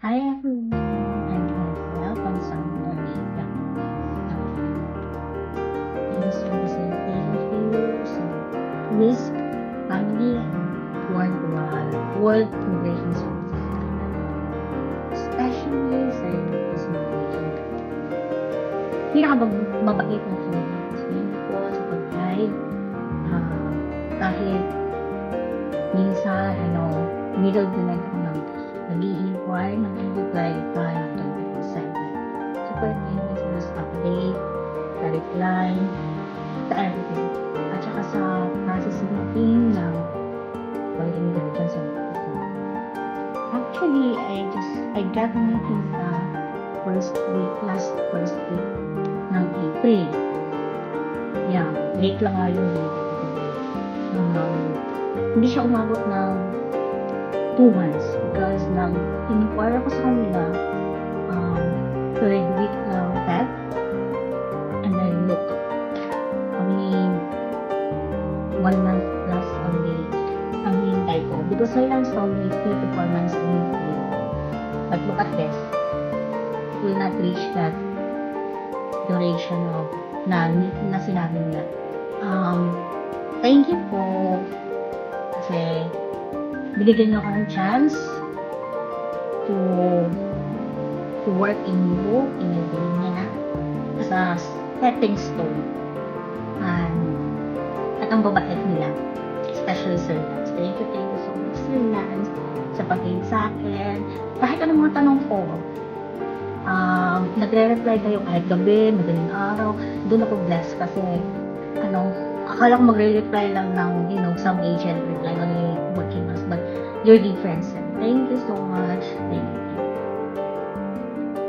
Hi everyone, I'm Hazel from Saudi Arabia. Just representing here sa Risk Family and World Immigration Services. Especially sa immigration. Pinakamabait na Philippines po sa pag-guide. Kahit minsan, middle of the night ako nag-i-inquire, nag-i-reply pa ng 20%. Super thank you for this update, sa reply, sa everything. At saka sa processing team ng World Immigration Services. Actually, I got meeting sa last first week ng April. Yeah, late lang nga yung date. Hindi siya umabot ng 2 months because in-inquire ko sa kanila third week ng Feb, and then look, only 1 month plus only ang hintay ko because freelance only 3 to 4 months only. But look at this, it will not reach that duration of na sinabi nila. Thank you po kasi binigyan niyo ako ng chance to work in you, in your na as a stepping stone. At ang babait nila, especially Sir Lance. Thank you so much, Sir Lance, sa pag-guide sa akin. Kahit anong mga tanong ko, nagre-reply kayo kahit gabi, madaling araw. Doon ako blessed kasi, akala ko magre-reply lang ng, some agent reply only working us, but you're different. Thank you so much. Thank